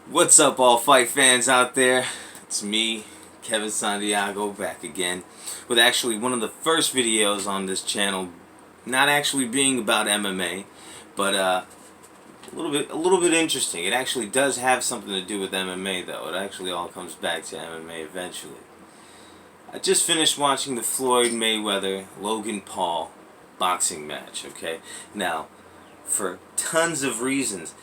What's up, all fight fans out there? It's me, Kevin Santiago, back again with actually one of the first videos on this channel, not actually being about MMA, but a little bit interesting. It actually does have something to do with MMA, though. It actually all comes back to MMA eventually. I just finished watching the Floyd Mayweather Logan Paul boxing match. Okay, now for tons of reasons,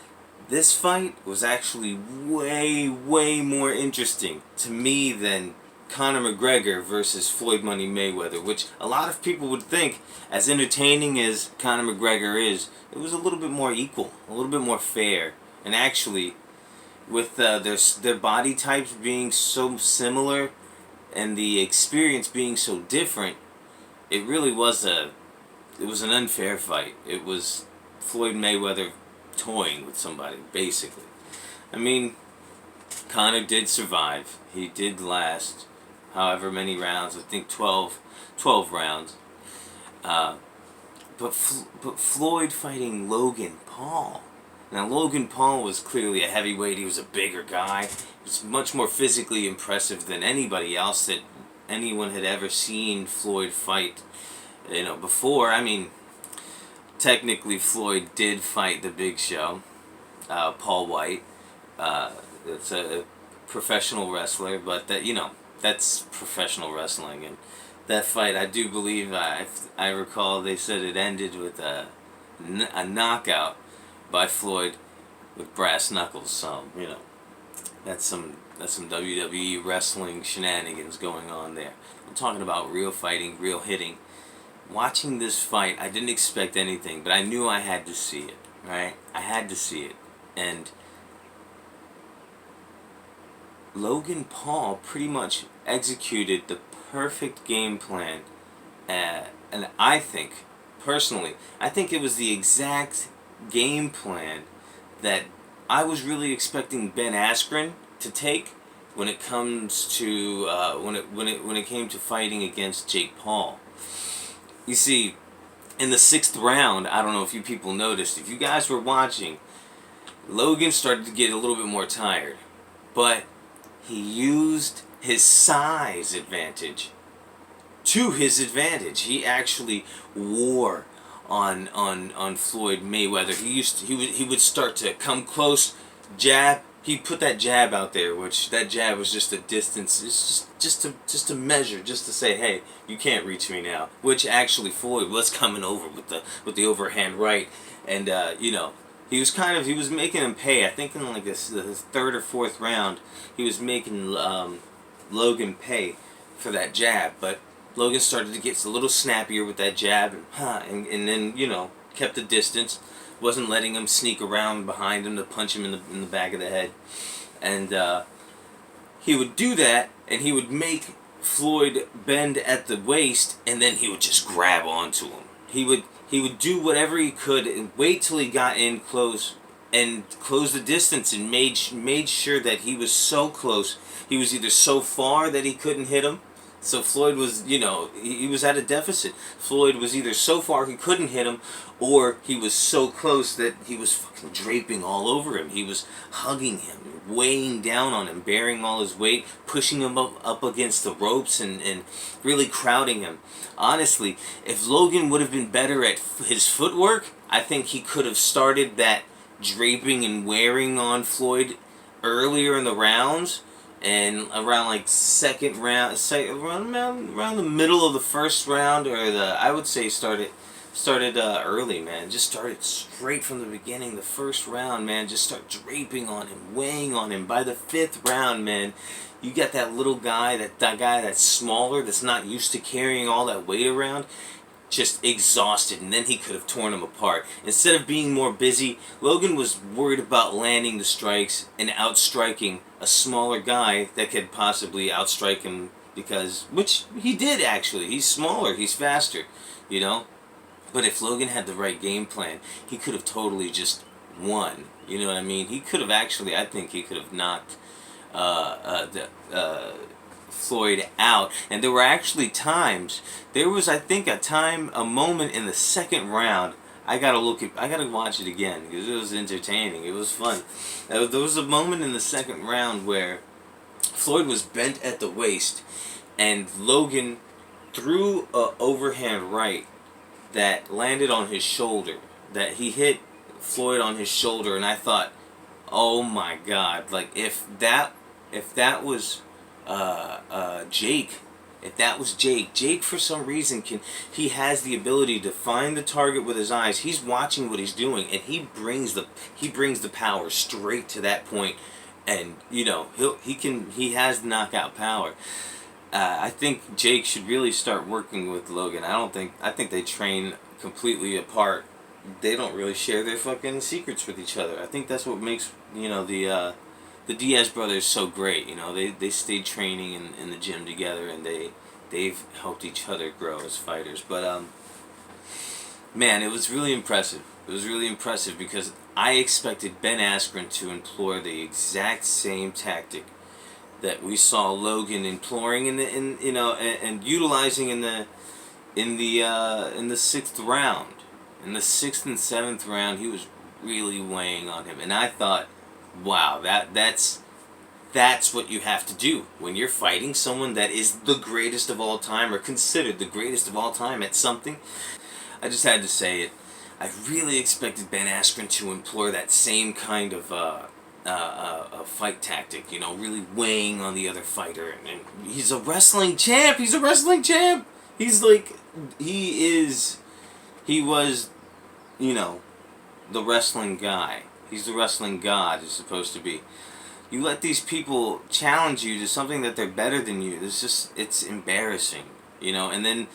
this fight was actually way more interesting to me than Conor McGregor versus Floyd Money Mayweather, which a lot of people would think, as entertaining as Conor McGregor is, it was a little bit more equal, a little bit more fair. And actually, with their body types being so similar and the experience being so different, it really was an unfair fight. It was Floyd Mayweather toying with somebody, basically. I mean, Conor did survive. He did last however many rounds. I think 12 rounds. But Floyd fighting Logan Paul. Now, Logan Paul was clearly a heavyweight. He was a bigger guy. He was much more physically impressive than anybody else that anyone had ever seen Floyd fight. Before. I mean, technically, Floyd did fight the Big Show, Paul White. It's a professional wrestler, but that's professional wrestling. And that fight, I do believe, I recall they said it ended with a knockout by Floyd with brass knuckles. So that's some WWE wrestling shenanigans going on there. I'm talking about real fighting, real hitting. Watching this fight, I didn't expect anything, but I knew I had to see it, right? I had to see it. And Logan Paul pretty much executed the perfect game plan. And I think, personally, I think it was the exact game plan that I was really expecting Ben Askren to take when it comes to when it came to fighting against Jake Paul. You see, in the 6th round, I don't know if you people noticed, if you guys were watching, Logan started to get a little bit more tired. But he used his size advantage to his advantage. He actually wore on Floyd Mayweather. He would start to come close, jab. He put that jab out there, which that jab was just a distance. It's just to measure, just to say, hey, you can't reach me now. Which actually Floyd was coming over with the overhand right, and he was making him pay. I think in like this the 3rd or 4th round, he was making Logan pay for that jab. But Logan started to get a little snappier with that jab, and then kept the distance. Wasn't letting him sneak around behind him to punch him in the back of the head. And he would do that, and he would make Floyd bend at the waist, and then he would just grab onto him. He would do whatever he could and wait till he got in close and close the distance, and made sure that he was so close. He was either so far that he couldn't hit him. So Floyd was, he was at a deficit. Floyd was either so far he couldn't hit him, or he was so close that he was fucking draping all over him. He was hugging him, weighing down on him, bearing all his weight, pushing him up against the ropes, and really crowding him. Honestly, if Logan would have been better at his footwork, I think he could have started that draping and wearing on Floyd earlier in the rounds. And around like around the middle of the 1st round, or I would say started early, man. Just started straight from the beginning. The 1st round, man, just start draping on him, weighing on him. By the 5th round, man, you got that little guy, that guy that's smaller, that's not used to carrying all that weight around, just exhausted, and then he could have torn him apart. Instead of being more busy, Logan was worried about landing the strikes and outstriking a smaller guy that could possibly outstrike him, which he did actually. He's smaller, he's faster, But if Logan had the right game plan, he could have totally just won. You know what I mean? He could have actually, I think he could have knocked Floyd out. And there were actually times, there was, I think, a moment in the 2nd round, I gotta watch it again because it was entertaining. It was fun. There was a moment in the second round where Floyd was bent at the waist, and Logan threw a overhand right that landed on his shoulder. That he hit Floyd on his shoulder, and I thought, oh my God! Like if that was Jake. If that was Jake for some reason he has the ability to find the target with his eyes. He's watching what he's doing, and he brings the power straight to that point, and he has knockout power. I think Jake should really start working with Logan. I think they train completely apart. They don't really share their fucking secrets with each other. I think that's what makes the Diaz brothers so great. They stayed training in the gym together, and they've helped each other grow as fighters. But man, it was really impressive. It was really impressive because I expected Ben Askren to employ the exact same tactic that we saw Logan employing and utilizing in the sixth round. In the sixth and seventh round, he was really weighing on him, and I thought, wow, that's what you have to do when you're fighting someone that is the greatest of all time, or considered the greatest of all time at something. I just had to say it. I really expected Ben Askren to employ that same kind of fight tactic, really weighing on the other fighter. And he's a wrestling champ. He's a wrestling champ. He was, the wrestling guy. He's the wrestling god, is supposed to be. You let these people challenge you to something that they're better than you. It's embarrassing, and then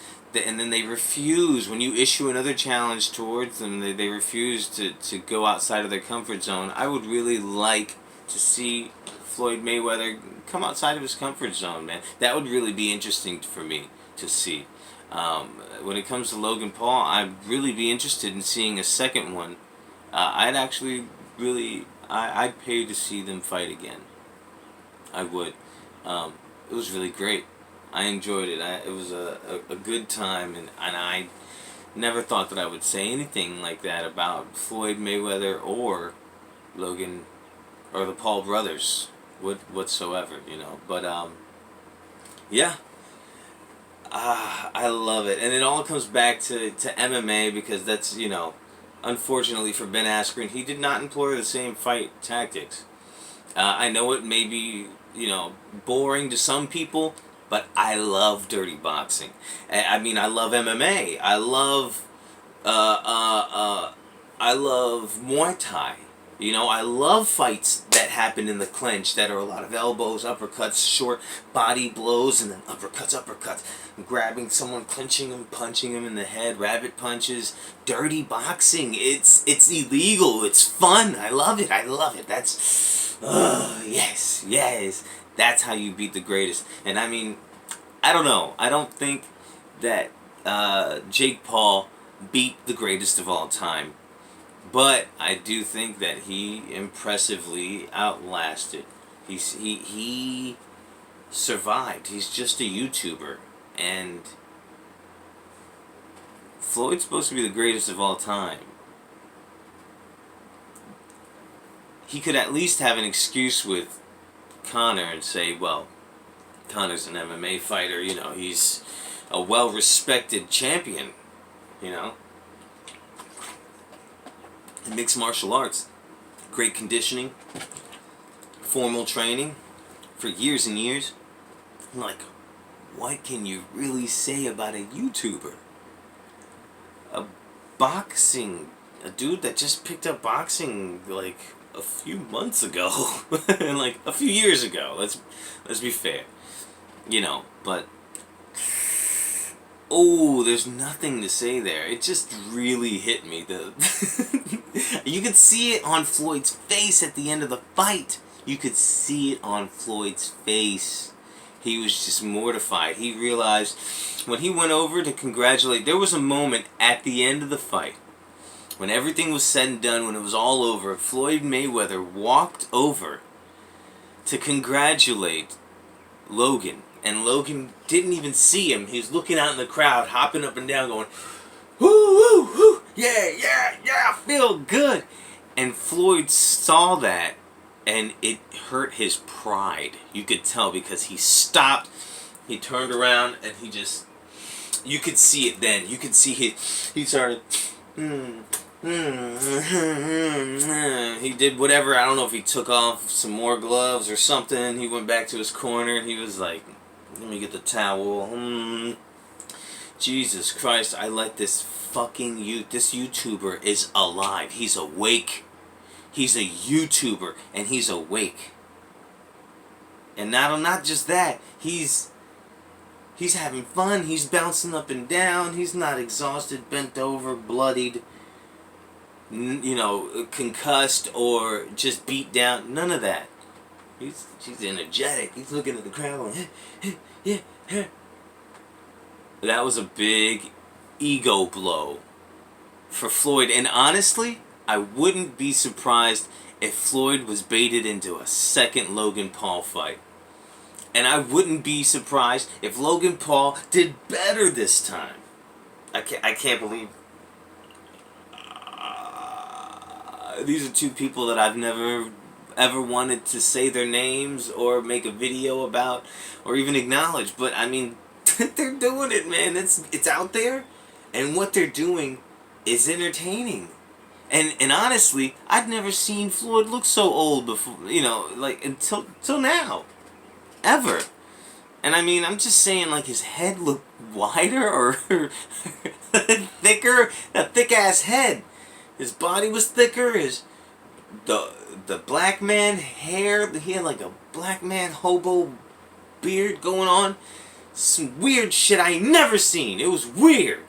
they refuse. When you issue another challenge towards them, they refuse to go outside of their comfort zone. I would really like to see Floyd Mayweather come outside of his comfort zone, man. That would really be interesting for me to see. When it comes to Logan Paul, I'd really be interested in seeing a second one. I'd actually I'd pay to see them fight again. I would. It was really great. I enjoyed it. It was a good time, and I never thought that I would say anything like that about Floyd Mayweather or Logan or the Paul brothers whatsoever, But yeah. I love it. And it all comes back to MMA because that's, unfortunately for Ben Askren, he did not employ the same fight tactics. I know it may be, boring to some people, but I love dirty boxing. I love MMA. I love Muay Thai. I love fights that happen in the clinch that are a lot of elbows, uppercuts, short body blows, and then uppercuts. Grabbing someone, clinching them, punching them in the head, rabbit punches. Dirty boxing. It's illegal. It's fun. I love it. That's, yes. That's how you beat the greatest. And I don't know. I don't think that Jake Paul beat the greatest of all time. But I do think that he impressively outlasted. He survived. He's just a YouTuber. And Floyd's supposed to be the greatest of all time. He could at least have an excuse with Conor and say, well, Conor's an MMA fighter, he's a well-respected champion, in mixed martial arts. Great conditioning, formal training for years and years. I'm like, what can you really say about a YouTuber? A dude that just picked up boxing like a few months ago, and like a few years ago. Let's be fair, But there's nothing to say there. It just really hit me. You could see it on Floyd's face at the end of the fight. You could see it on Floyd's face. He was just mortified. He realized when he went over to congratulate, there was a moment at the end of the fight, when everything was said and done, when it was all over, Floyd Mayweather walked over to congratulate Logan. And Logan didn't even see him. He was looking out in the crowd, hopping up and down, going, woo, woo, woo, I feel good. And Floyd saw that, and it hurt his pride. You could tell because he stopped, he turned around, and he just, you could see it then. You could see he started, he did whatever. I don't know if he took off some more gloves or something. He went back to his corner, and he was like, let me get the towel. Jesus Christ, I let this fucking this YouTuber is alive. He's awake. He's a YouTuber, and he's awake. And not just that, he's having fun. He's bouncing up and down. He's not exhausted, bent over, bloodied, concussed, or just beat down. None of that. He's energetic. He's looking at the crowd going, yeah. That was a big ego blow for Floyd. And honestly, I wouldn't be surprised if Floyd was baited into a second Logan Paul fight. And I wouldn't be surprised if Logan Paul did better this time. I can't believe these are two people that I've never ever wanted to say their names or make a video about or even acknowledge. But I mean, they're doing it, man. It's out there, and what they're doing is entertaining. And honestly, I'd never seen Floyd look so old before, until now, ever. And I mean, I'm just saying, like, his head looked wider or thicker, a thick ass head. His body was thicker. The black man hair, he had like a black man hobo beard going on. Some weird shit I ain't never seen. It was weird.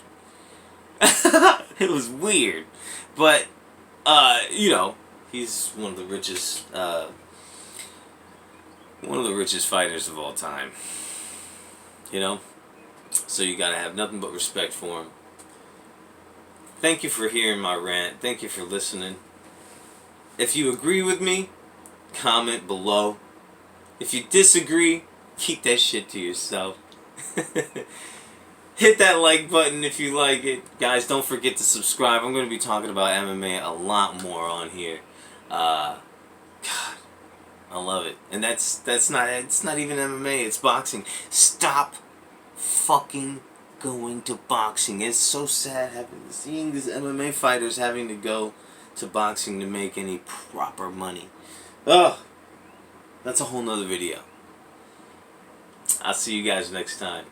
It was weird. But, he's one of the richest fighters of all time. So you gotta have nothing but respect for him. Thank you for hearing my rant. Thank you for listening. If you agree with me, comment below. If you disagree, keep that shit to yourself. Hit that like button if you like it. Guys, don't forget to subscribe. I'm going to be talking about MMA a lot more on here. God, I love it. And it's not even MMA, it's boxing. Stop fucking going to boxing. It's so sad seeing these MMA fighters having to go to boxing to make any proper money. Ugh. That's a whole nother video. I'll see you guys next time.